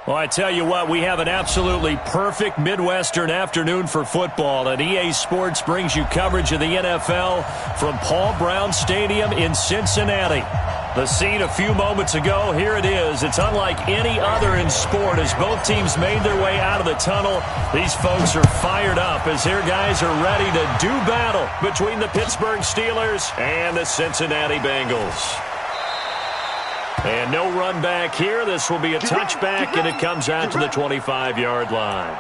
Well, I tell you what, we have an absolutely perfect Midwestern afternoon for football, and EA Sports brings you coverage of the NFL from Paul Brown Stadium in Cincinnati. The scene a few moments ago, here it is. It's unlike any other in sport as both teams made their way out of the tunnel. These folks are fired up as their guys are ready to do battle between the Pittsburgh Steelers and the Cincinnati Bengals. And no run back here. This will be a touchback, and it comes out to the 25-yard line.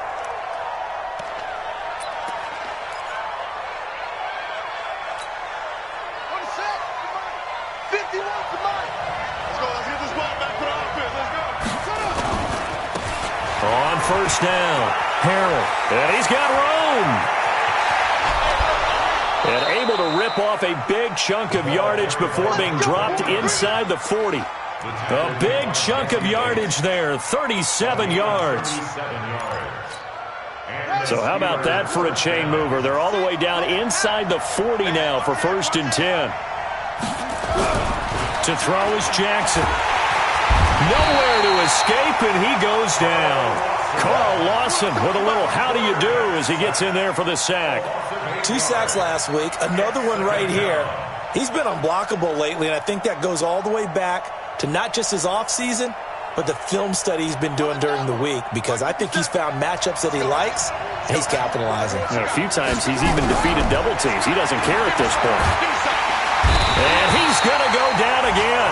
On first down, Harrell, and he's got room. And able to rip off a big chunk of yardage before being dropped inside the 40. A big chunk of yardage there, 37 yards. So how about that for a chain mover? They're all the way down inside the 40 now for 1st and 10. To throw is Jackson. Nowhere to escape, and he goes down. Carl Lawson with a little how do you do as he gets in there for the sack. 2 sacks last week, another one right here. He's been unblockable lately, and I think that goes all the way back to not just his offseason, but the film study he's been doing during the week, because I think he's found matchups that he likes, and he's capitalizing. And a few times he's even defeated double teams. He doesn't care at this point. And he's going to go down again.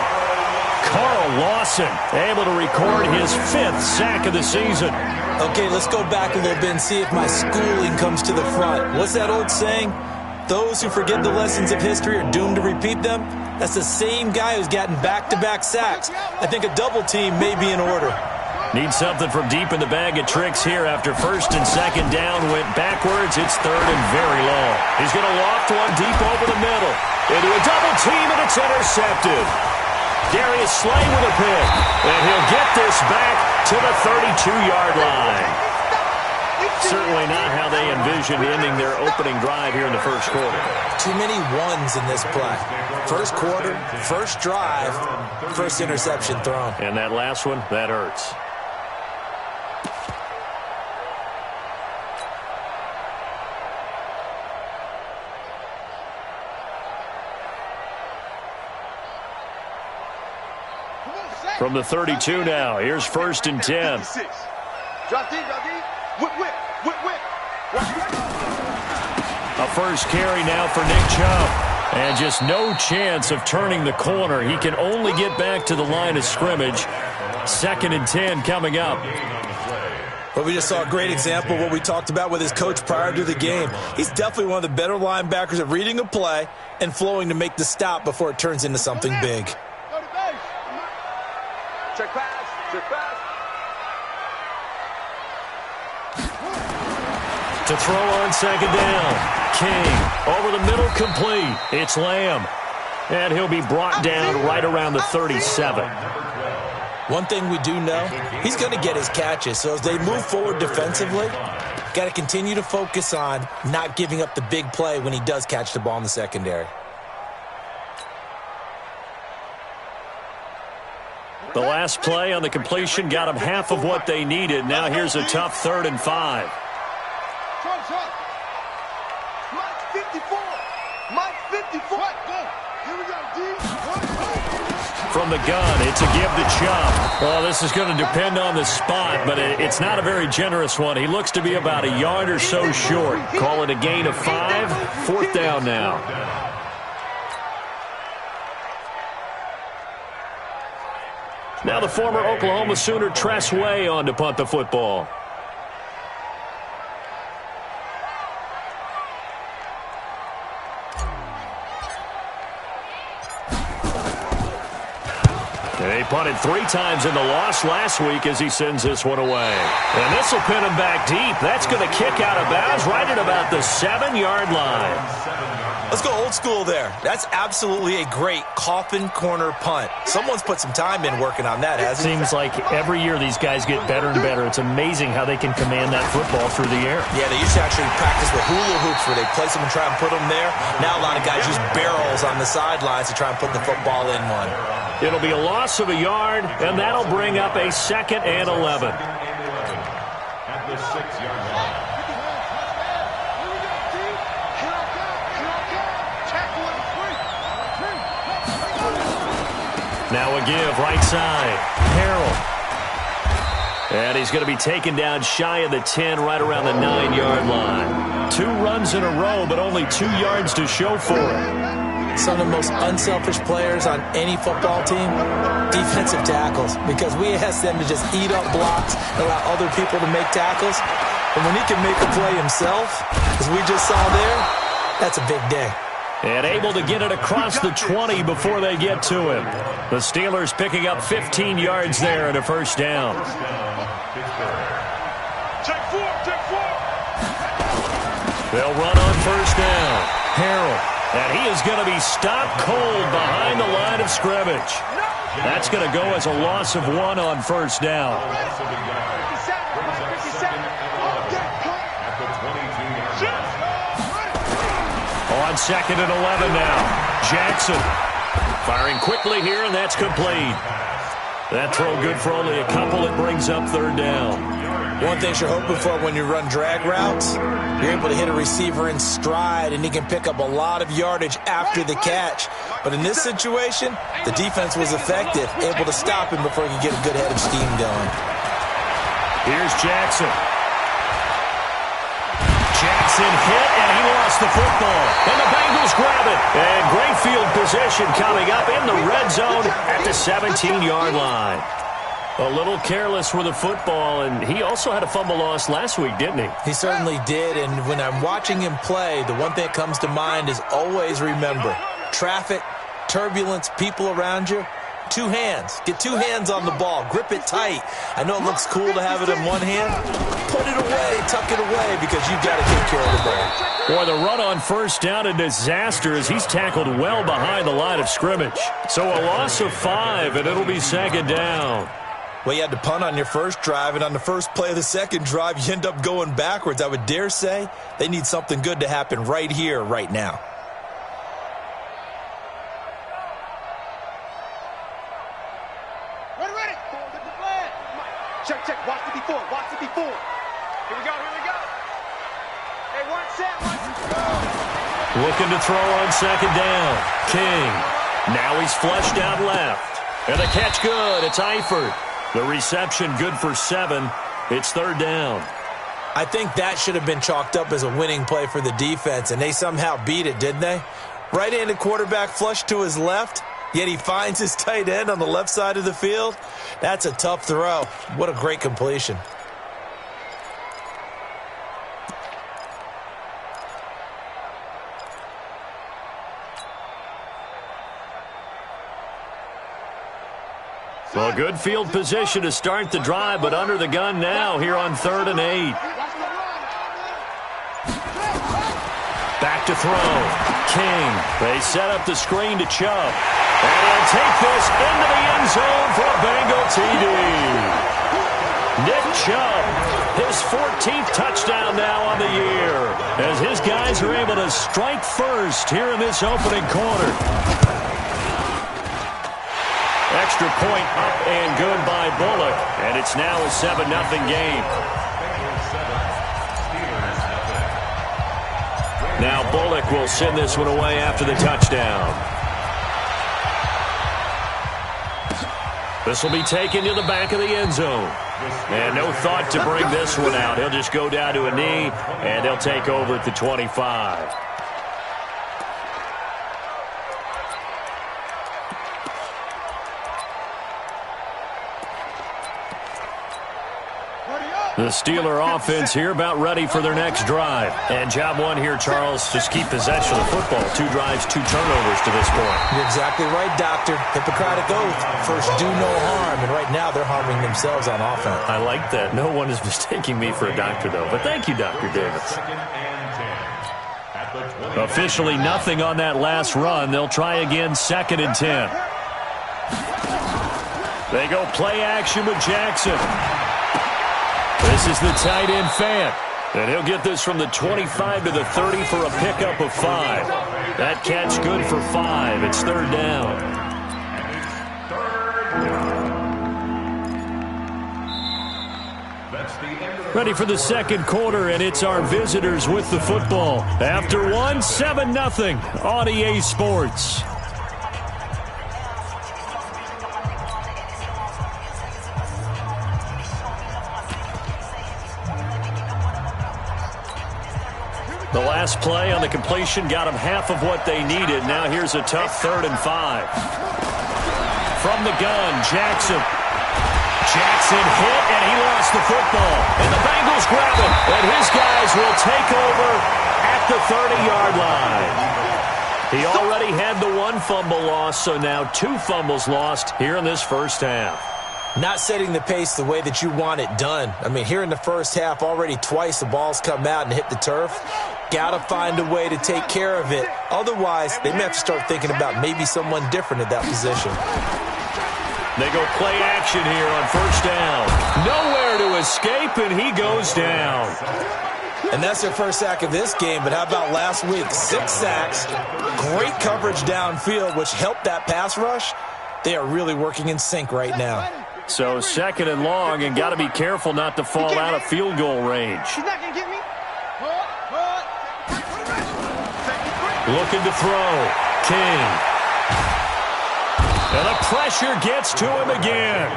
Carl Lawson able to record his 5th sack of the season. Okay, let's go back a little bit and see if my schooling comes to the front. What's that old saying? Those who forget the lessons of history are doomed to repeat them. That's the same guy who's gotten back-to-back sacks. I think a double team may be in order. Need something from deep in the bag of tricks here after 1st and 2nd down went backwards. It's 3rd and very long. He's going to loft one deep over the middle. Into a double team, and it's intercepted. Darius Slay with a pick, and he'll get this back to the 32-yard line. Certainly not how they envisioned ending their opening drive here in the first quarter. Too many ones in this play. First quarter, first drive, first interception thrown. And that last one, that hurts. From the 32 now, here's 1st and 10. A first carry now for Nick Chubb. And just no chance of turning the corner. He can only get back to the line of scrimmage. 2nd and 10 coming up. Well, we just saw a great example of what we talked about with his coach prior to the game. He's definitely one of the better linebackers at reading a play and flowing to make the stop before it turns into something big. Check pass. Check pass. To throw on 2nd down. King over the middle, complete. It's Lamb. And he'll be brought down right around the 37. One thing we do know, he's going to get his catches. So as they move forward defensively, got to continue to focus on not giving up the big play when he does catch the ball in the secondary. The last play on the completion got them half of what they needed. Now here's a tough 3rd and 5. Mike 54. Mike 54. Go. Here we go, D. From the gun, it's a give to Chubb. Well, this is going to depend on the spot, but it's not a very generous one. He looks to be about a yard or so short. Call it a gain of 5. 4th down now. Now the former Oklahoma Sooner Tress Way on to punt the football. They punted 3 times in the loss last week as he sends this one away. And this will pin him back deep. That's going to kick out of bounds right at about the 7-yard line. Let's go old school there. That's absolutely a great coffin corner punt. Someone's put some time in working on that, hasn't he? Seems like every year these guys get better and better. It's amazing how they can command that football through the air. Yeah, they used to actually practice with hula hoops where they place them and try and put them there. Now a lot of guys use barrels on the sidelines to try and put the football in one. It'll be a loss of a yard, and that'll bring up a 2nd and 11. At the 6-yard line. Now a give, right side. Harrell. And he's going to be taken down shy of the 10, right around the 9-yard line. 2 runs in a row, but only 2 yards to show for it. Some of the most unselfish players on any football team, defensive tackles, because we ask them to just eat up blocks and allow other people to make tackles. And when he can make a play himself, as we just saw there, that's a big day. And able to get it across the 20 before they get to him. The Steelers picking up 15 yards there and a first down. Take 4. They'll run on first down. Harrell. And he is going to be stopped cold behind the line of scrimmage. That's going to go as a loss of 1 on first down. On 2nd and 11 now. Jackson firing quickly here, and that's complete. That throw good for only a couple. It brings up 3rd down. One thing you're hoping for when you run drag routes, you're able to hit a receiver in stride, and he can pick up a lot of yardage after the catch. But in this situation, the defense was effective, able to stop him before he could get a good head of steam going. Here's Jackson. Jackson hit, and he lost the football. And the Bengals grab it. And great field position coming up in the red zone at the 17-yard line. A little careless with the football, and he also had a fumble loss last week, didn't he? He certainly did, and when I'm watching him play, the one thing that comes to mind is always remember, traffic, turbulence, people around you, 2 hands. Get 2 hands on the ball. Grip it tight. I know it looks cool to have it in one hand. Put it away, tuck it away, because you've got to take care of the ball. Boy, the run on first down, a disaster as he's tackled well behind the line of scrimmage. So a loss of 5, and it'll be 2nd down. Well, you had to punt on your first drive, and on the first play of the second drive, you end up going backwards. I would dare say they need something good to happen right here, right now. Ready. Check. Watch the before. Here we go. Hey, 1 set. Looking to throw on 2nd down. King. Now he's flushed out left. And the catch good. It's Eifert. The reception good for 7. It's 3rd down. I think that should have been chalked up as a winning play for the defense, and they somehow beat it, didn't they? Right-handed quarterback flushed to his left, yet he finds his tight end on the left side of the field. That's a tough throw. What a great completion. Well, good field position to start the drive, but under the gun now here on 3rd and 8. Back to throw. King. They set up the screen to Chubb. And he'll take this into the end zone for a Bengal TD. Nick Chubb, his 14th touchdown now on the year, as his guys are able to strike first here in this opening quarter. Extra point up and good by Bullock, and it's now a 7-0 game. Now Bullock will send this one away after the touchdown. This will be taken to the back of the end zone. And no thought to bring this one out. He'll just go down to a knee, and they'll take over at the 25. The Steeler offense here about ready for their next drive. And job 1 here, Charles, just keep possession of the football. 2 drives, 2 turnovers to this point. You're exactly right, Doctor. Hippocratic oath. First, do no harm. And right now, they're harming themselves on offense. I like that. No one is mistaking me for a doctor, though. But thank you, Dr. Davis. Officially nothing on that last run. They'll try again 2nd and 10. They go play action with Jackson. This is the tight end Fant, and he'll get this from the 25 to the 30 for a pickup of 5. That catch good for 5. It's 3rd down. Ready for the second quarter, and it's our visitors with the football. After one, 7-0 on EA Sports. The last play on the completion got them half of what they needed. Now here's a tough 3rd and 5. From the gun, Jackson hit, and he lost the football. And the Bengals grab it, and his guys will take over at the 30-yard line. He already had the 1 fumble loss, so now 2 fumbles lost here in this first half. Not setting the pace the way that you want it done. I mean, here in the first half, already twice the ball's come out and hit the turf. Got to find a way to take care of it. Otherwise, they may have to start thinking about maybe someone different at that position. They go play action here on first down. Nowhere to escape, and he goes down. And that's their first sack of this game, but how about last week? 6 sacks, great coverage downfield, which helped that pass rush. They are really working in sync right now. So 2nd and long, and got to be careful not to fall out of field goal range. He's not going to get me. Looking to throw. King. And the pressure gets to him again.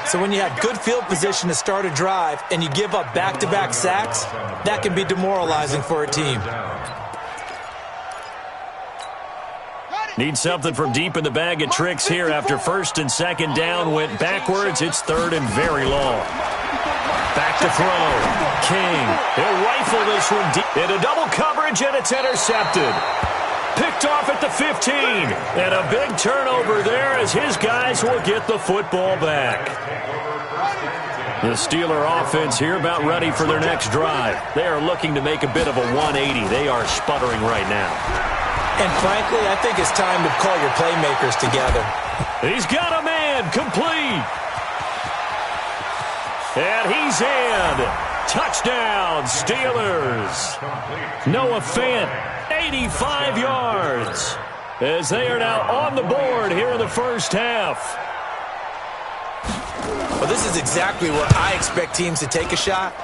So when you have good field position to start a drive and you give up back-to-back sacks, that can be demoralizing for a team. Need something from deep in the bag of tricks here after 1st and 2nd down went backwards. It's 3rd and very long. Back to throw. King. He'll rifle this one deep into double coverage, and it's intercepted. Picked off at the 15. And a big turnover there as his guys will get the football back. The Steeler offense here about ready for their next drive. They are looking to make a bit of a 180. They are sputtering right now. And frankly, I think it's time to call your playmakers together. He's got a man complete. And he's in. Touchdown, Steelers. Noah Fant, 85 yards. As they are now on the board here in the first half. Well, this is exactly where I expect teams to take a shot.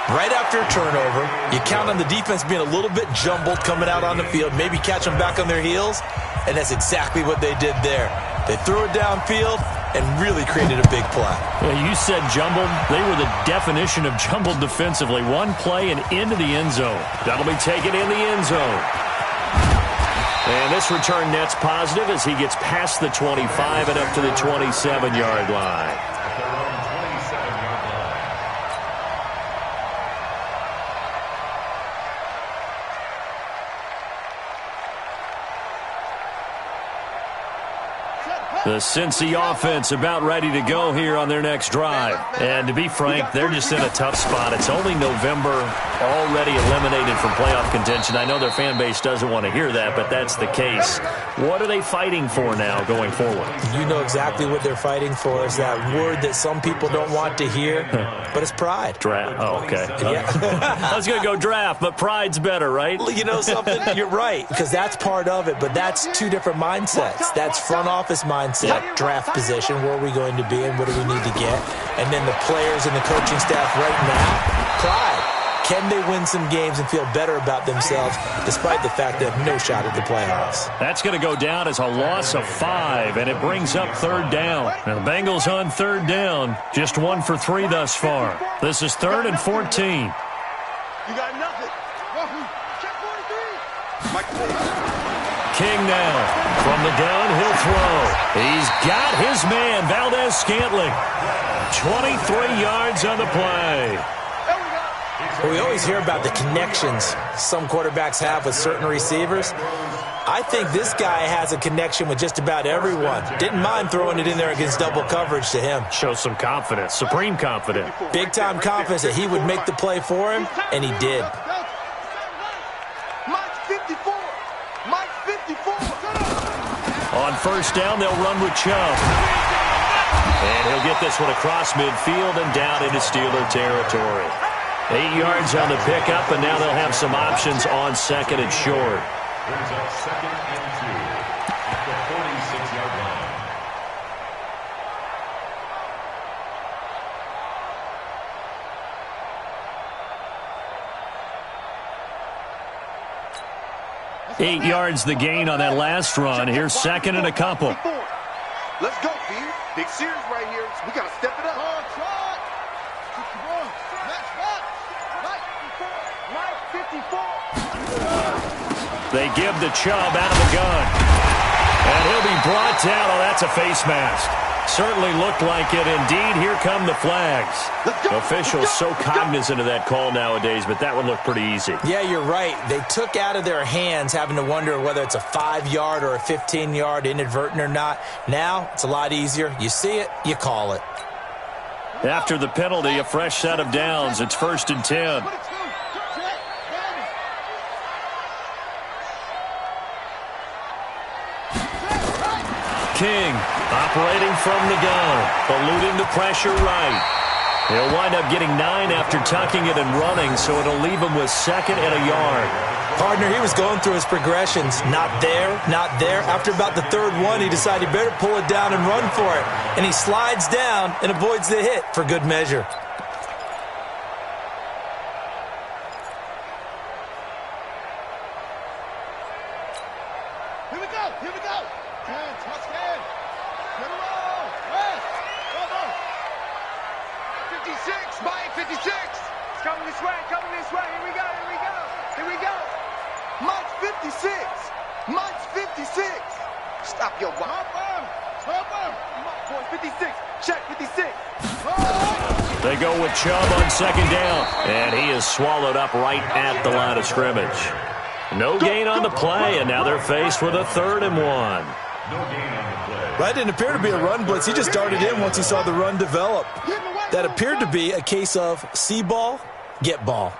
Right after a turnover, you count on the defense being a little bit jumbled coming out on the field, maybe catch them back on their heels, and that's exactly what they did there. They threw it downfield and really created a big play. Well, you said jumbled. They were the definition of jumbled defensively. One play and into the end zone. That'll be taken in the end zone. And this return net's positive as he gets past the 25 and up to the 27-yard line. The Cincy offense about ready to go here on their next drive. And to be frank, they're just in a tough spot. It's only November, already eliminated from playoff contention. I know their fan base doesn't want to hear that, but that's the case. What are they fighting for now going forward? You know exactly what they're fighting for. Is that word that some people don't want to hear, but it's pride. Draft. Oh, okay. Yeah. I was going to go draft, but pride's better, right? You know something? You're right, because that's part of it, but that's 2 different mindsets. That's front office mindset. Draft position, where are we going to be and what do we need to get? And then the players and the coaching staff right now, pride. Can they win some games and feel better about themselves despite the fact they have no shot at the playoffs? That's going to go down as a loss of 5, and it brings up 3rd down. Now the Bengals on 3rd down, just 1 for 3 thus far. This is 3rd and 14. You got nothing. Check 43. King now. From the gun, he'll throw. He's got his man, Valdez-Scantling. 23 yards on the play. Well, we always hear about the connections some quarterbacks have with certain receivers. I think this guy has a connection with just about everyone. Didn't mind throwing it in there against double coverage to him. Shows some confidence, supreme confidence. Big-time confidence that he would make the play for him, and he did. On first down, they'll run with Chubb. And he'll get this one across midfield and down into Steeler territory. 8 yards on the pickup, and now they'll have some options on 2nd and short. 8 yards the gain on that last run. Here's second and a couple. Let's go, B. Big series right here. We got to step it up. They give the Chubb out of the gun. And he'll be brought down. Oh, that's a face mask. Certainly looked like it. Indeed, here come the flags. Officials so cognizant of that call nowadays, but that would look pretty easy. Yeah, you're right. They took out of their hands having to wonder whether it's a 5-yard or a 15-yard inadvertent or not. Now, it's a lot easier. You see it, you call it. After the penalty, a fresh set of downs. It's 1st and 10. King operating from the gun, eluding the pressure right. He'll wind up getting 9 after tucking it and running, so it'll leave him with 2nd and a yard. Partner, he was going through his progressions. Not there, not there. After about the 3rd one, he decided he better pull it down and run for it. And he slides down and avoids the hit for good measure. Here we go. Here we go. Touchdown. Get it on. West. Go, go. 56. Mike, 56. It's coming this way. Coming this way. Here we go. Here we go. Here we go. Mike's 56. Mike's 56. Stop your walk. Stop him. Boys, 56. Check 56. They go with Chubb on 2nd down, and he is swallowed up right at the line of scrimmage. No gain on the play, and now they're faced with a 3rd and 1. That didn't appear to be a run blitz. He just darted in once he saw the run develop. That appeared to be a case of see ball, get ball.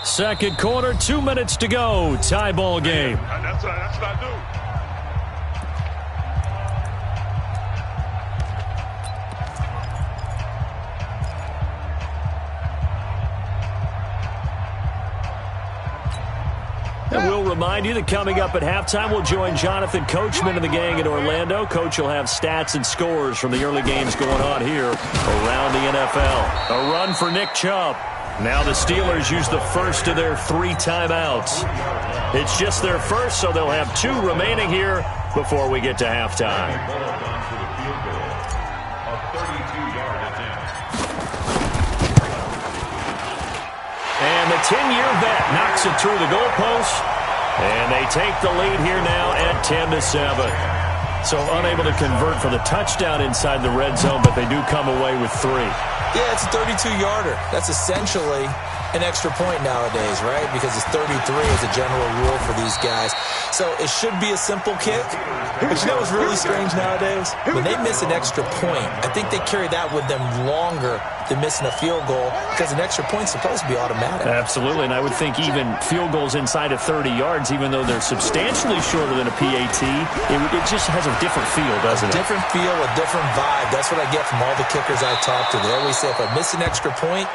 Second quarter, 2 minutes to go. Tie ball game. That's what I do. And we'll remind you that coming up at halftime, we'll join Jonathan Coachman and the gang in Orlando. Coach will have stats and scores from the early games going on here around the NFL. A run for Nick Chubb. Now the Steelers use the first of their 3 timeouts. It's just their first, so they'll have 2 remaining here before we get to halftime. And the 10-year vet knocks it through the goalpost, and they take the lead here now at 10-7. So unable to convert for the touchdown inside the red zone, but they do come away with 3. Yeah, it's a 32-yarder. That's essentially an extra point nowadays, right? Because it's 33 as a general rule for these guys. So it should be a simple kick. But you know what's really strange nowadays? When they miss an extra point, I think they carry that with them longer than missing a field goal because an extra point's supposed to be automatic. Absolutely, and I would think even field goals inside of 30 yards, even though they're substantially shorter than a PAT, it just has a different feel, doesn't it? A different feel, a different vibe. That's what I get from all the kickers I talk to. They always say if I miss an extra point,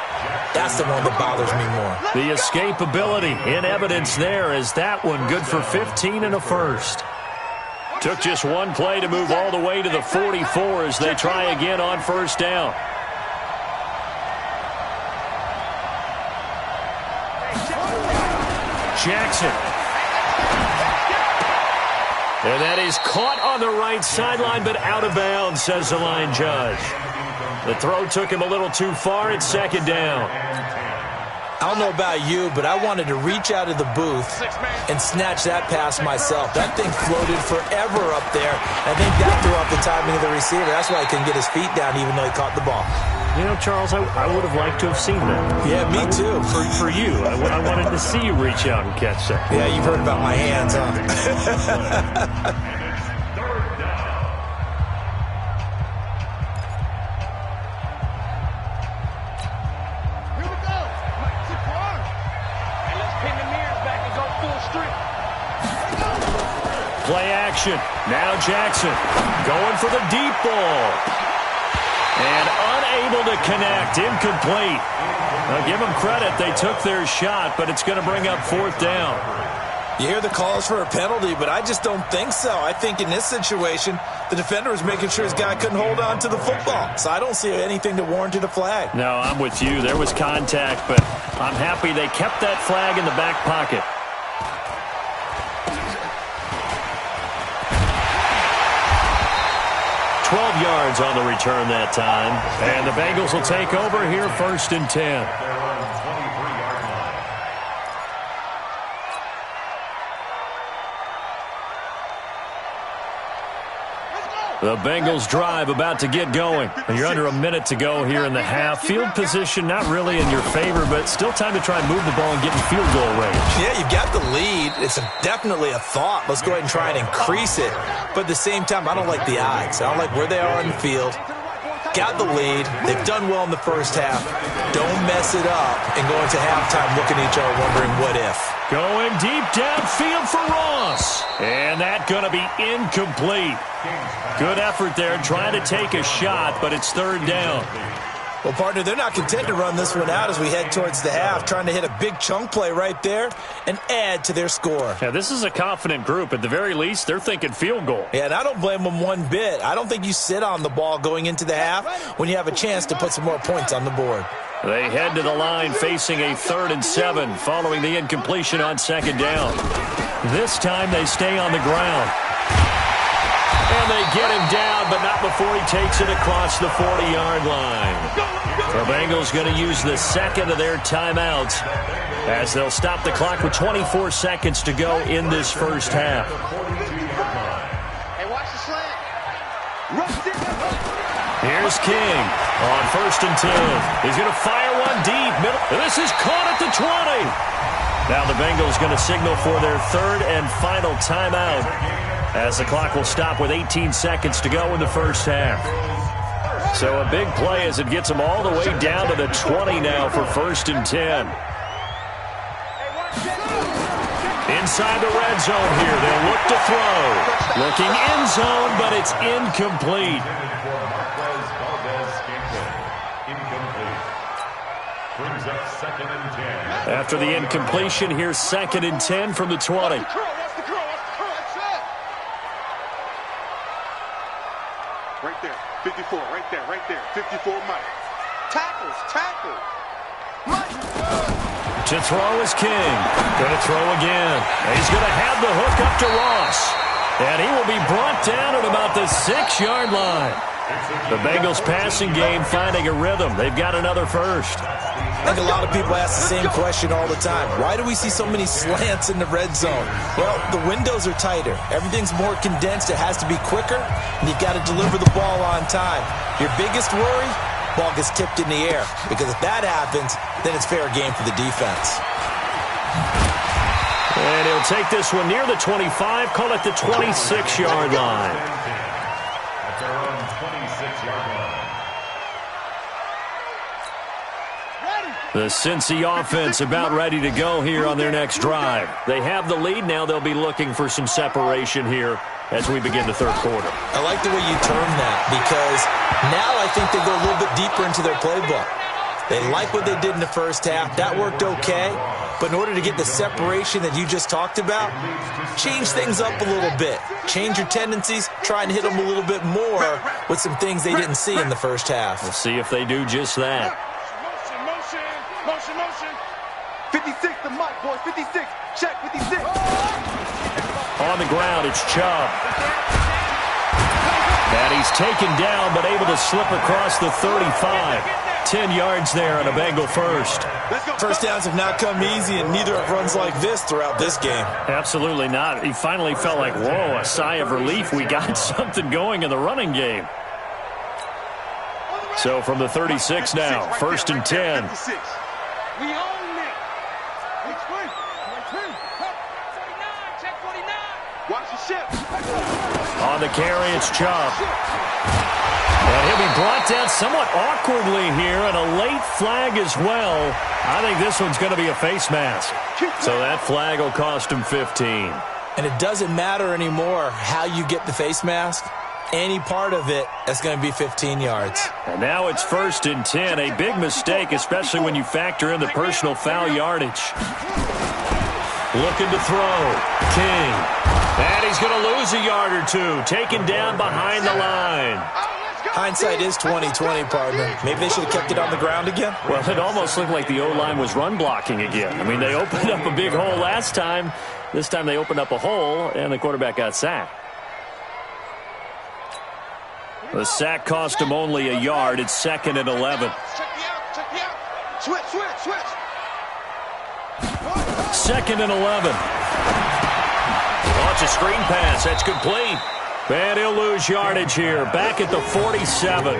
that's the one that bothers me more. The escapability in evidence there as that one good for 15 and a first. Took just one play to move all the way to the 44 as they try again on 1st down. Jackson. And that is caught on the right sideline, but out of bounds, says the line judge. The throw took him a little too far. It's 2nd down. I don't know about you, but I wanted to reach out of the booth and snatch that pass myself. That thing floated forever up there. I think that threw off the timing of the receiver. That's why he couldn't get his feet down even though he caught the ball. You know, Charles, I would have liked to have seen that. Yeah, me too. For you. I wanted to see you reach out and catch that. Yeah, you've heard about my hands, huh? Play action. Now Jackson. Going for the deep ball. And unable to connect. Incomplete. Now, give them credit. They took their shot, but it's going to bring up 4th down. You hear the calls for a penalty, but I just don't think so. I think in this situation, the defender was making sure his guy couldn't hold on to the football. So I don't see anything that warranted a flag. No, I'm with you. There was contact, but I'm happy they kept that flag in the back pocket. Yards on the return that time. And the Bengals will take over here 1st and 10. The Bengals drive about to get going. You're under a minute to go here in the half. Field position not really in your favor, but still time to try and move the ball and get in field goal range. Yeah, you've got the lead. It's definitely a thought. Let's go ahead and try and increase it. But at the same time, I don't like the odds. I don't like where they are on the field. Got the lead. They've done well in the first half. Don't mess it up and go into halftime looking at each other wondering what if. Going deep downfield for Ross. And that's going to be incomplete. Good effort there trying to take a shot, but it's 3rd down. Well, partner, they're not content to run this one out as we head towards the half, trying to hit a big chunk play right there and add to their score. Yeah, this is a confident group. At the very least, they're thinking field goal. Yeah, and I don't blame them one bit. I don't think you sit on the ball going into the half when you have a chance to put some more points on the board. They head to the line facing a 3rd and 7 following the incompletion on 2nd down. This time they stay on the ground. And they get him down, but not before he takes it across the 40-yard line. The Bengals going to use the 2nd of their timeouts as they'll stop the clock with 24 seconds to go in this first half. Hey, watch the slant. Here's King on 1st and 10. He's going to fire one deep. This is caught at the 20. Now the Bengals going to signal for their 3rd and final timeout, as the clock will stop with 18 seconds to go in the first half. So a big play as it gets them all the way down to the 20 now for 1st and 10. Inside the red zone here, they'll look to throw. Looking end zone, but it's incomplete. After the incompletion, here's 2nd and 10 from the 20. Right there, 54, right there, 54, Mike. Tackles. Mike. To throw is King. Going to throw again. He's going to have the hook up to Ross. And he will be brought down at about the 6-yard line. The Bengals passing game finding a rhythm. They've got another first. I think a lot of people ask the same question all the time. Why do we see so many slants in the red zone? Well, the windows are tighter. Everything's more condensed. It has to be quicker, and you've got to deliver the ball on time. Your biggest worry, ball gets tipped in the air, because if that happens, then it's fair game for the defense. And he'll take this one near the 25, call it the 26-yard line. That's our own 26-yard line. The Cincy offense about ready to go here on their next drive. They have the lead. Now they'll be looking for some separation here as we begin the third quarter. I like the way you term that, because now I think they go a little bit deeper into their playbook. They like what they did in the first half. That worked okay. But in order to get the separation that you just talked about, change things up a little bit. Change your tendencies. Try and hit them a little bit more with some things they didn't see in the first half. We'll see if they do just that. Motion. 56 to Mike, boys. 56. Check, 56. On the ground, it's Chubb. And he's taken down, but able to slip across the 35. 10 yards there on a Bengal first. First downs have not come easy, and neither have runs like this throughout this game. Absolutely not. He finally felt like, whoa, a sigh of relief. We got something going in the running game. So from the 36 now, 1st and 10. We own it. Check 49. Watch the ship. On the carry, it's Chubb. And he'll be brought down somewhat awkwardly here, and a late flag as well. I think this one's going to be a face mask. So that flag will cost him 15. And it doesn't matter anymore how you get the face mask. any part of it, that's going to be 15 yards. And now it's 1st and 10. A big mistake, especially when you factor in the personal foul yardage. Looking to throw. King. And he's going to lose a yard or two. Taken down behind the line. Hindsight is 20/20, partner. Maybe they should have kept it on the ground again. Well, it almost looked like the O-line was run blocking again. I mean, they opened up a big hole last time. This time they opened up a hole, and the quarterback got sacked. The sack cost him only a yard. It's 2nd and 11. Switch. 2nd and 11. Oh, it's a screen pass. That's complete. And he'll lose yardage here. Back at the 47.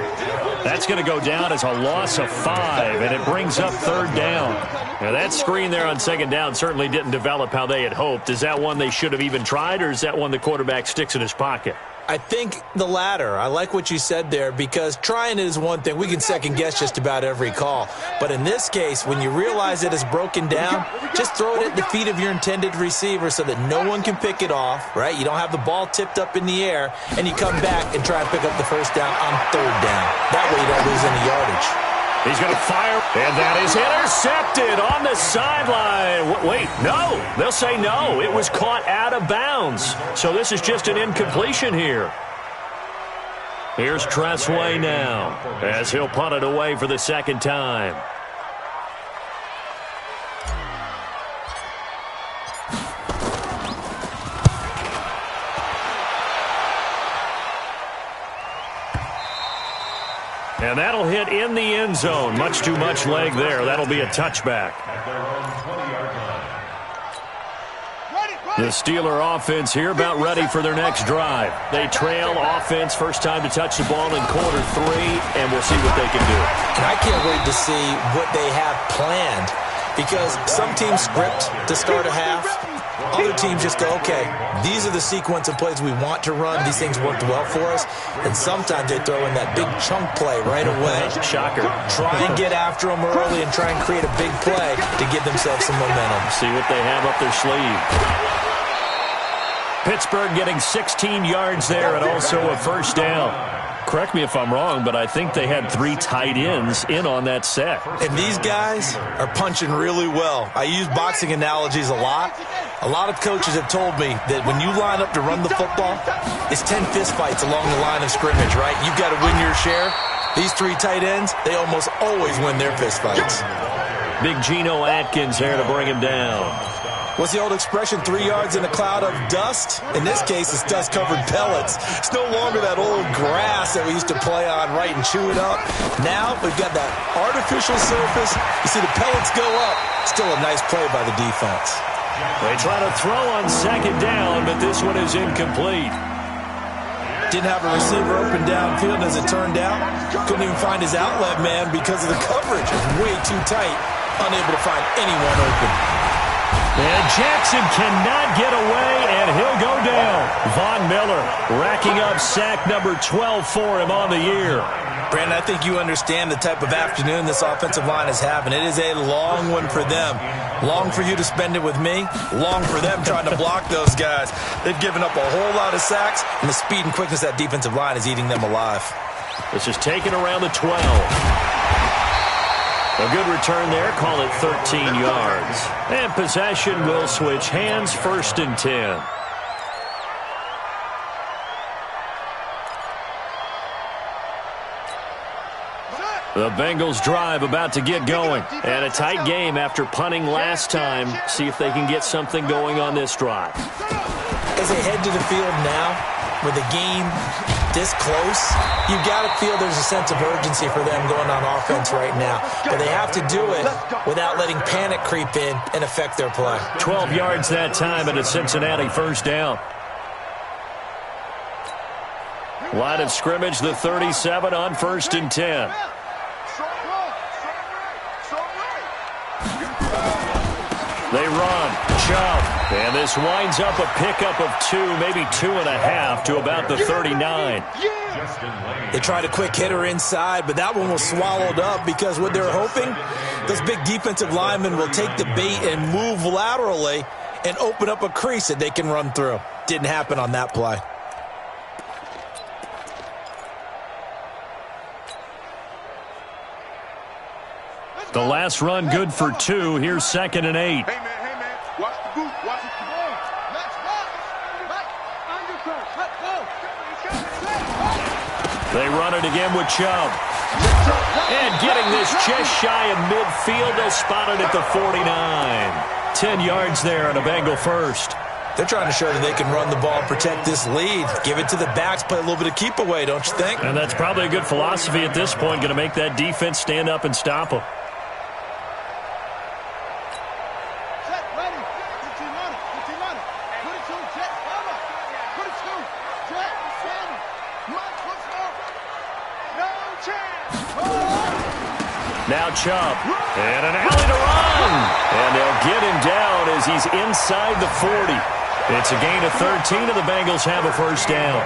That's going to go down as a loss of 5, and it brings up 3rd down. Now, that screen there on 2nd down certainly didn't develop how they had hoped. Is that one they should have even tried, or is that one the quarterback sticks in his pocket? I think the latter. I like what you said there, because trying it is one thing. We can second-guess just about every call. But in this case, when you realize it is broken down, just throw it at the feet of your intended receiver so that no one can pick it off, right? You don't have the ball tipped up in the air, and you come back and try and pick up the 1st down on 3rd down. That way you don't lose any yardage. He's going to fire, and that is intercepted on the sideline. Wait, no. They'll say no. It was caught out of bounds. So this is just an incompletion here. Here's Tressway now as he'll punt it away for the 2nd time. And that'll hit in the end zone. Much too much leg there. That'll be a touchback. The Steeler offense here about ready for their next drive. They trail offense, first time to touch the ball in quarter 3, and we'll see what they can do. And I can't wait to see what they have planned, because some teams script to start a half. Other teams just go, okay, these are the sequence of plays we want to run. These things worked well for us. And sometimes they throw in that big chunk play right away. Shocker. Try and get after them early and try and create a big play to give themselves some momentum. See what they have up their sleeve. Pittsburgh getting 16 yards there and also a 1st down. Correct me if I'm wrong, but I think they had 3 tight ends in on that set. And these guys are punching really well. I use boxing analogies a lot. A lot of coaches have told me that when you line up to run the football, it's 10 fistfights along the line of scrimmage, right? You've got to win your share. These 3 tight ends, they almost always win their fistfights. Big Geno Atkins there to bring him down. What's the old expression, 3 yards in a cloud of dust? In this case, it's dust-covered pellets. It's no longer that old grass that we used to play on, right, and chew it up. Now we've got that artificial surface. You see the pellets go up. Still a nice play by the defense. They try to throw on 2nd down, but this one is incomplete. Didn't have a receiver open downfield as it turned out. Couldn't even find his outlet man because of the coverage. It was way too tight. Unable to find anyone open. And Jackson cannot get away, and he'll go down. Von Miller racking up sack number 12 for him on the year. Brandon, I think you understand the type of afternoon this offensive line is having. It is a long one for them. Long for you to spend it with me. Long for them trying to block those guys. They've given up a whole lot of sacks, and the speed and quickness of that defensive line is eating them alive. This is taken around the 12. A good return there. Call it 13 yards. And possession will switch hands. 1st and 10. The Bengals drive about to get going. And a tight game after punting last time. See if they can get something going on this drive. As they head to the field now, with the game this close, you've got to feel there's a sense of urgency for them going on offense right now. But they have to do it without letting panic creep in and affect their play. 12 yards that time and a Cincinnati 1st down. Line of scrimmage, the 37 on 1st and 10. They run, jump, and this winds up a pickup of 2, maybe 2.5 to about the 39. They tried a quick hitter inside, but that one was swallowed up because what they're hoping, those big defensive linemen will take the bait and move laterally and open up a crease that they can run through. Didn't happen on that play. The last run good for 2. Here's 2nd and 8. Hey, man, watch the boot, watch it. Come on. Let's go. They run it again with Chubb. And getting this just shy of midfield, they'll spot it at the 49. 10 yards there on a Bengal first. They're trying to show that they can run the ball, protect this lead. Give it to the backs, play a little bit of keep away, don't you think? And that's probably a good philosophy at this point, going to make that defense stand up and stop them. Now Chubb, and an alley to run. And they'll get him down as he's inside the 40. It's a gain of 13, and the Bengals have a first down.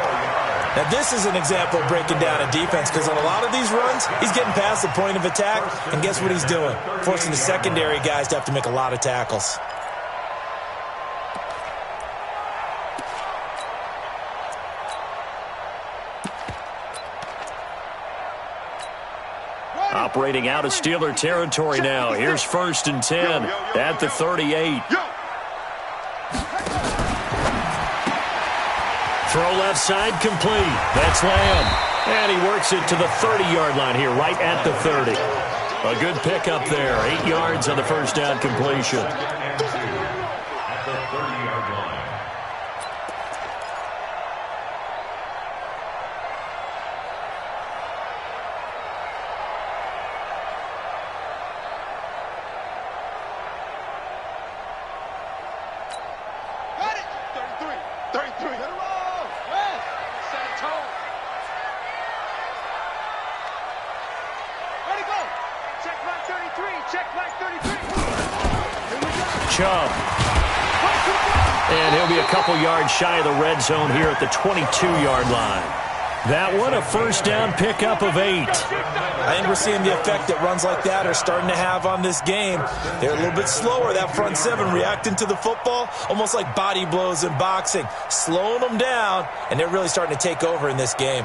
Now, this is an example of breaking down a defense, because on a lot of these runs, he's getting past the point of attack, and guess what he's doing? Forcing the secondary guys to have to make a lot of tackles. Operating out of Steeler territory now. Here's 1st and 10 at the 38. Throw left side complete. That's Lamb. And he works it to the 30-yard line here, right at the 30. A good pickup there. 8 yards on the first down completion. At the 30-yard line. Chubb. And he'll be a couple yards shy of the red zone here at the 22-yard line. That one, a first down pickup of 8. I think we're seeing the effect that runs like that are starting to have on this game. They're a little bit slower, that front seven, reacting to the football, almost like body blows in boxing, slowing them down, and they're really starting to take over in this game.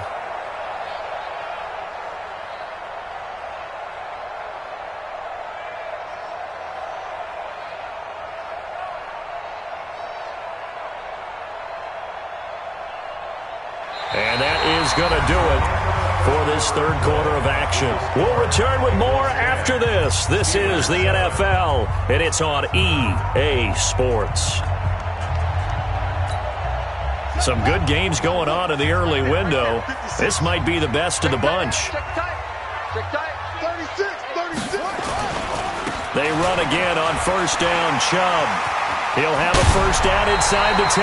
And that is going to do it for this third quarter of action. We'll return with more after this. This is the NFL, and it's on EA Sports. Some good games going on in the early window. This might be the best of the bunch. They run again on first down. Chubb. He'll have a first down inside the 10.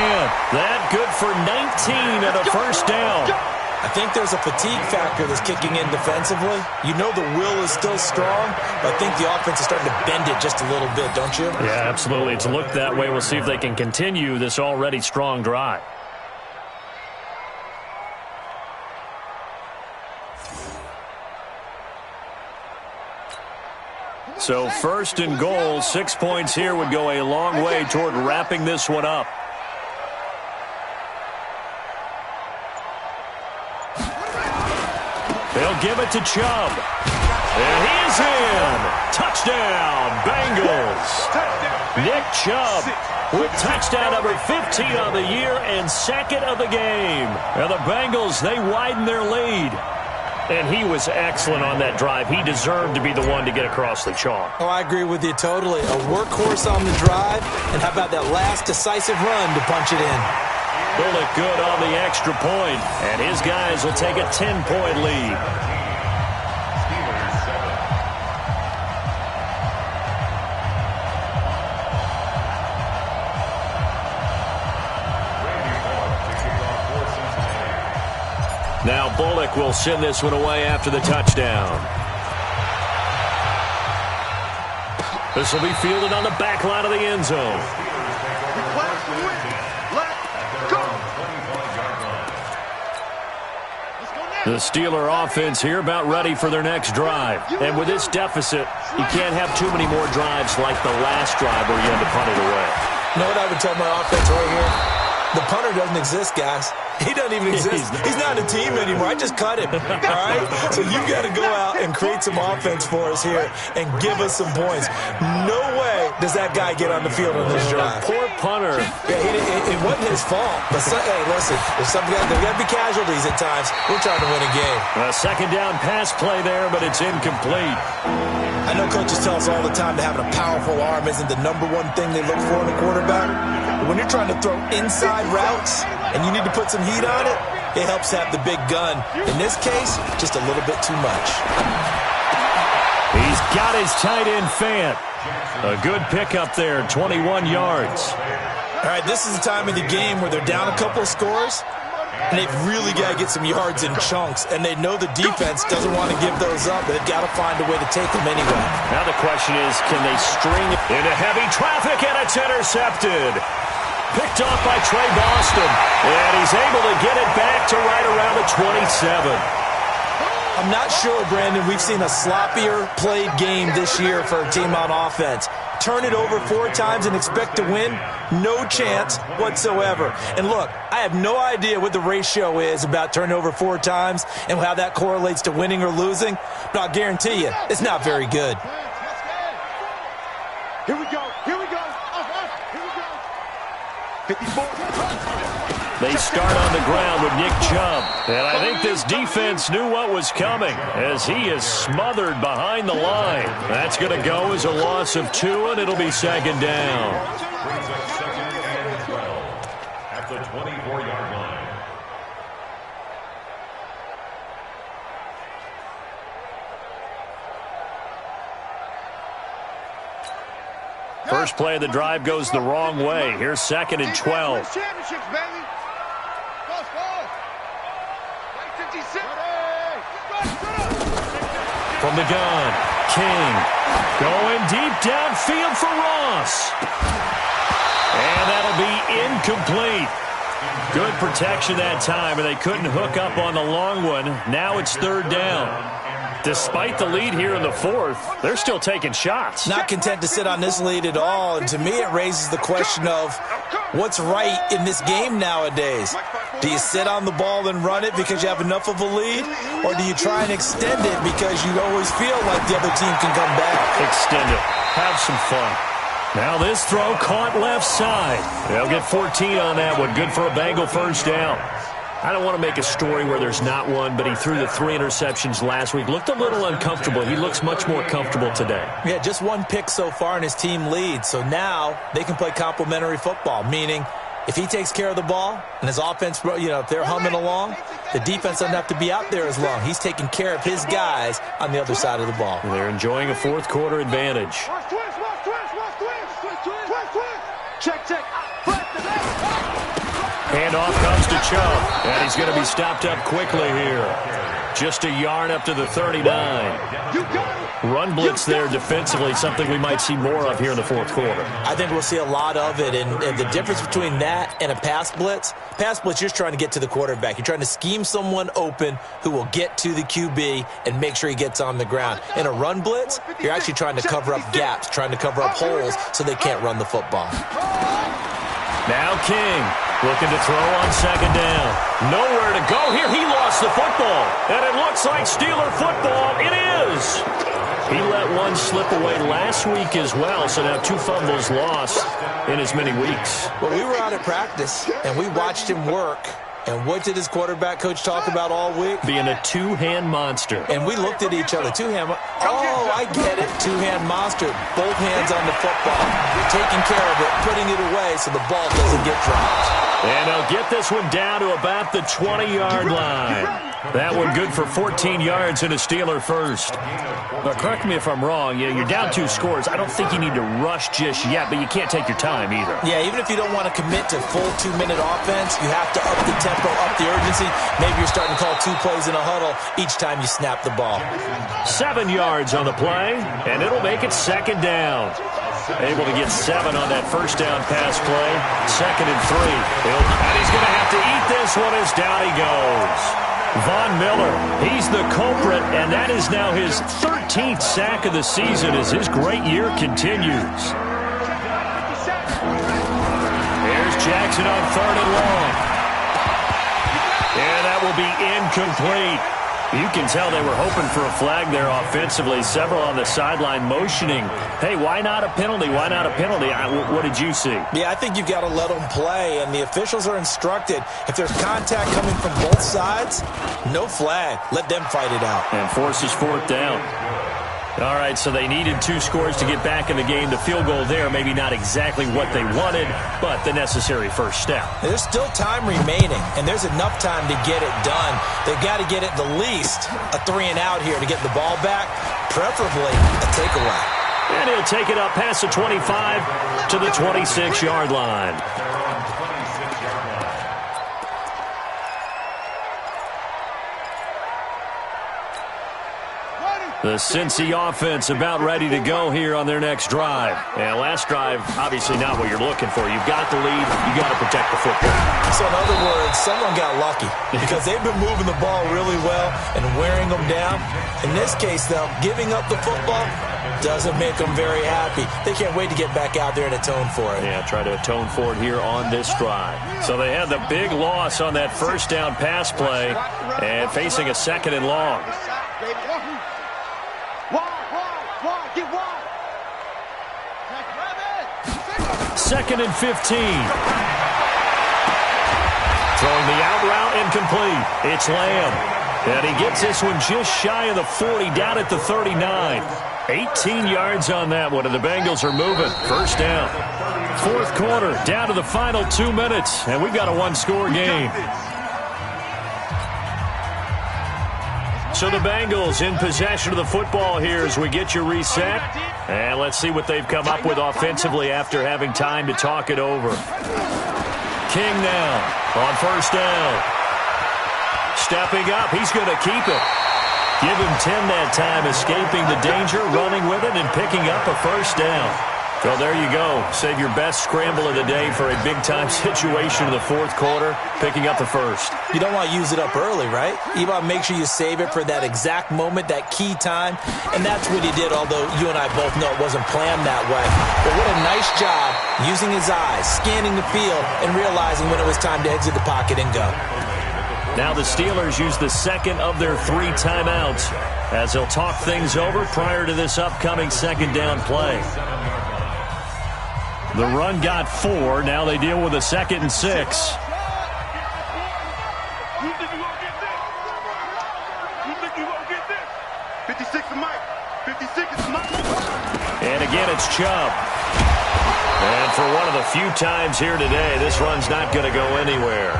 That good for 19 and a first down. I think there's a fatigue factor that's kicking in defensively. You know the will is still strong, but I think the offense is starting to bend it just a little bit, don't you? Yeah, absolutely. It's looked that way. We'll see if they can continue this already strong drive. So first and goal, 6 points here would go a long way toward wrapping this one up. They'll give it to Chubb. And he is in. Touchdown, Bengals. Nick Chubb with touchdown number 15 on the year and second of the game. Now the Bengals, they widen their lead. And he was excellent on that drive. He deserved to be the one to get across the chalk. Oh, I agree with you totally. A workhorse on the drive, and how about that last decisive run to punch it in? Bullock good on the extra point, and his guys will take a 10-point lead. Now Bullock will send this one away after the touchdown. This will be fielded on the back line of the end zone. The Steeler offense here about ready for their next drive. And with this deficit, you can't have too many more drives like the last drive where you had to punt it away. You know what I would tell my offense right here? The punter doesn't exist, guys. He doesn't even exist. He's not a team anymore. I just cut him, all right? So you got to go out and create some offense for us here and give us some points. No way does that guy get on the field on this drive. Poor punter. Yeah, it wasn't his fault. But, hey, listen, there's got to be casualties at times. We're trying to win a game. A second down pass play there, but it's incomplete. I know coaches tell us all the time that having a powerful arm isn't the number one thing they look for in a quarterback. But when you're trying to throw inside routes and you need to put some heat on it, it helps have the big gun. In this case, just a little bit too much. He's got his tight end Fant. A good pickup there, 21 yards. All right, this is the time of the game where they're down a couple of scores, and they've really got to get some yards in chunks, and they know the defense doesn't want to give those up. They've got to find a way to take them anyway. Now the question is, can they string it into heavy traffic, and it's intercepted. Picked off by Trey Boston, and he's able to get it back to right around the 27. I'm not sure, Brandon, we've seen a sloppier played game this year for a team on offense. Turn it over 4 times and expect to win? No chance whatsoever. And look, I have no idea what the ratio is about turning over 4 times and how that correlates to winning or losing, but I'll guarantee you, it's not very good. Here we go. Here we go. Here we go. 54. They start on the ground with Nick Chubb. And I think this defense knew what was coming as he is smothered behind the line. That's going to go as a loss of 2, and it'll be second down. Brings up second and 12 at the 24-yard line. First play of the drive goes the wrong way. Here's second and 12. Championships, baby. From the gun, King going deep downfield for Ross. And that'll be incomplete. Good protection that time, and they couldn't hook up on the long one. Now it's third down. Despite the lead here in the fourth, they're still taking shots. Not content to sit on this lead at all, and to me it raises the question of what's right in this game nowadays. Do you sit on the ball and run it because you have enough of a lead, or do you try and extend it because you always feel like the other team can come back? Extend it. Have some fun. Now this throw caught left side. They'll get 14 on that one. Good for a Bengal first down. I don't want to make a story where there's not one, but he threw the 3 interceptions last week. Looked a little uncomfortable. He looks much more comfortable today. Yeah, just 1 pick so far and his team leads. So now they can play complementary football, meaning if he takes care of the ball and his offense, if they're humming along, the defense doesn't have to be out there as long. He's taking care of his guys on the other side of the ball. They're enjoying a fourth quarter advantage. Check. Handoff comes to Chubb, and he's going to be stopped up quickly here. Just a yard up to the 39. Run blitz there defensively, something we might see more of here in the fourth quarter. I think we'll see a lot of it, and the difference between that and a pass blitz, you're just trying to get to the quarterback. You're trying to scheme someone open who will get to the QB and make sure he gets on the ground. In a run blitz, you're actually trying to cover up gaps, trying to cover up holes so they can't run the football. Now King looking to throw on second down. Nowhere to go here. He lost the football. And it looks like Steeler football. It is. He let one slip away last week as well, so now 2 fumbles lost in as many weeks. Well, we were out at practice, and we watched him work. And what did his quarterback coach talk about all week? Being a 2-hand monster. And we looked at each other. 2-hand. Oh, I get it. 2-hand monster. Both hands on the football. Taking care of it, putting it away so the ball doesn't get dropped. And they'll get this one down to about the 20-yard line. That one good for 14 yards and a Steeler first. But correct me if I'm wrong. You're down 2 scores. I don't think you need to rush just yet, but you can't take your time either. Yeah, even if you don't want to commit to full 2-minute offense, you have to up the tempo, up the urgency. Maybe you're starting to call 2 plays in a huddle each time you snap the ball. 7 yards on the play, and it'll make it second down. Able to get 7 on that first down pass play. Second and 3. And he's going to have to eat this one as down he goes. Von Miller, he's the culprit, and that is now his 13th sack of the season as his great year continues. Here's Jackson on 3rd and long. that will be incomplete. You can tell they were hoping for a flag there offensively. Several on the sideline motioning, hey, why not a penalty? Why not a penalty? What did you see? Yeah, I think you've got to let them play, and the officials are instructed, if there's contact coming from both sides, no flag. Let them fight it out. And forces fourth down. All right, so they needed 2 scores to get back in the game. The field goal there, maybe not exactly what they wanted, but the necessary first step. There's still time remaining, and there's enough time to get it done. They've got to get at the least a 3-and-out here to get the ball back, preferably a takeaway. And he'll take it up past the 25 to the 26-yard line. The Cincy offense about ready to go here on their next drive. And last drive, obviously not what you're looking for. You've got the lead. You've got to protect the football. So in other words, someone got lucky because they've been moving the ball really well and wearing them down. In this case, though, giving up the football doesn't make them very happy. They can't wait to get back out there and atone for it. Yeah, try to atone for it here on this drive. So they had the big loss on that first down pass play and facing a 2nd and long. Second and 15. Throwing the out route incomplete. It's Lamb. And he gets this one just shy of the 40, down at the 39. 18 yards on that one, and the Bengals are moving. First down. Fourth quarter, down to the final 2 minutes, and we've got a 1-score game. So the Bengals in possession of the football here as we get you reset. And let's see what they've come up with offensively after having time to talk it over. King now on first down. Stepping up, he's going to keep it. Give him 10 that time, escaping the danger, running with it, and picking up a first down. So there you go. Save your best scramble of the day for a big-time situation in the fourth quarter, picking up the first. You don't want to use it up early, right? You want to make sure you save it for that exact moment, that key time. And that's what he did, although you and I both know it wasn't planned that way. But what a nice job using his eyes, scanning the field, and realizing when it was time to exit the pocket and go. Now the Steelers use the second of their 3 timeouts as they'll talk things over prior to this upcoming second down play. The run got 4. Now they deal with a 2nd and 6. You think you won't get this? 56 is Mike. 56 is Mike. And again, it's Chubb. And for one of the few times here today, this run's not going to go anywhere.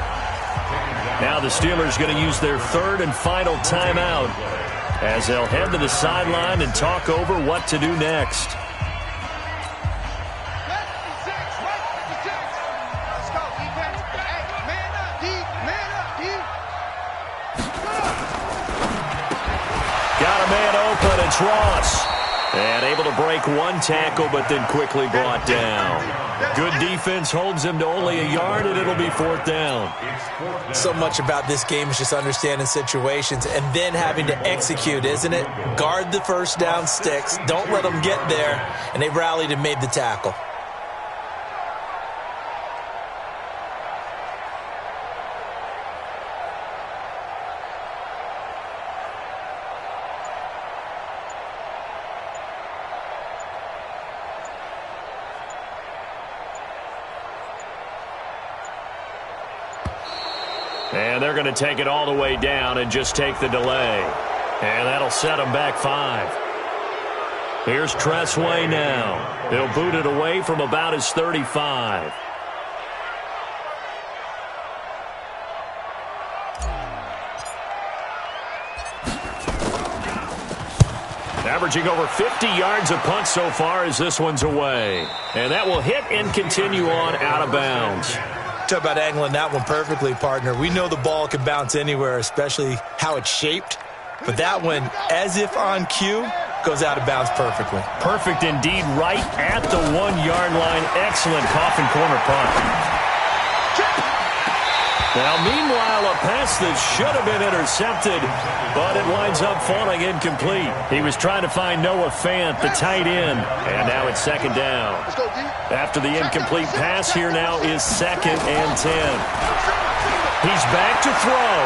Now the Steelers going to use their 3rd and final timeout as they'll head to the sideline and talk over what to do next. It's Ross. And able to break 1 tackle, but then quickly brought down. Good defense holds him to only a yard, and it'll be 4th down. So much about this game is just understanding situations and then having to execute, isn't it? Guard the first down sticks. Don't let them get there. And they rallied and made the tackle. And they're going to take it all the way down and just take the delay. And that'll set them back 5. Here's Tressway now. He'll boot it away from about his 35. Averaging over 50 yards a punt so far as this one's away. And that will hit and continue on out of bounds. Talk about angling that one perfectly, partner. We know the ball can bounce anywhere, especially how it's shaped. But that one, as if on cue, goes out of bounds perfectly. Perfect indeed, right at the 1-yard line. Excellent coffin corner punt. Now, meanwhile, a pass that should have been intercepted, but it winds up falling incomplete. He was trying to find Noah Fant, the tight end, and now it's 2nd down. After the incomplete pass, here now is 2nd and 10. He's back to throw.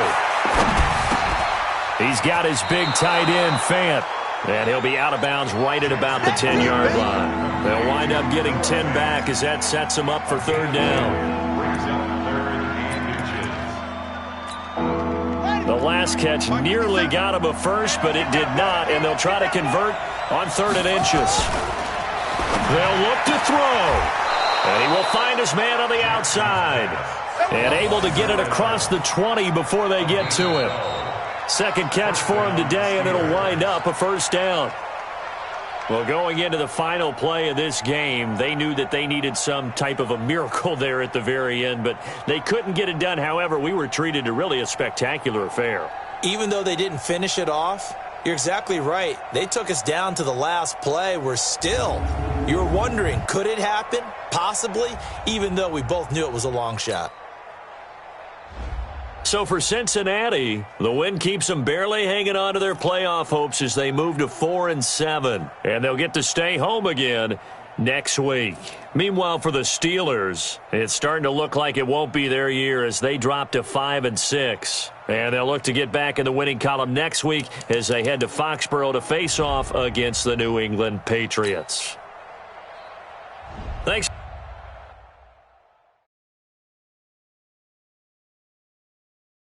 He's got his big tight end, Fant. And he'll be out of bounds right at about the 10-yard line. They'll wind up getting 10 back as that sets them up for third down. The last catch nearly got him a first, but it did not, and they'll try to convert on 3rd and inches. They'll look to throw, and he will find his man on the outside, and able to get it across the 20 before they get to him. Second catch for him today, and it'll wind up a first down. Well, going into the final play of this game, they knew that they needed some type of a miracle there at the very end, but they couldn't get it done. However, we were treated to really a spectacular affair. Even though they didn't finish it off, you're exactly right. They took us down to the last play. You're wondering, could it happen? Possibly, even though we both knew it was a long shot. So for Cincinnati, the win keeps them barely hanging on to their playoff hopes as they move to 4-7. And they'll get to stay home again next week. Meanwhile, for the Steelers, it's starting to look like it won't be their year as they drop to 5-6. And they'll look to get back in the winning column next week as they head to Foxborough to face off against the New England Patriots. Thanks.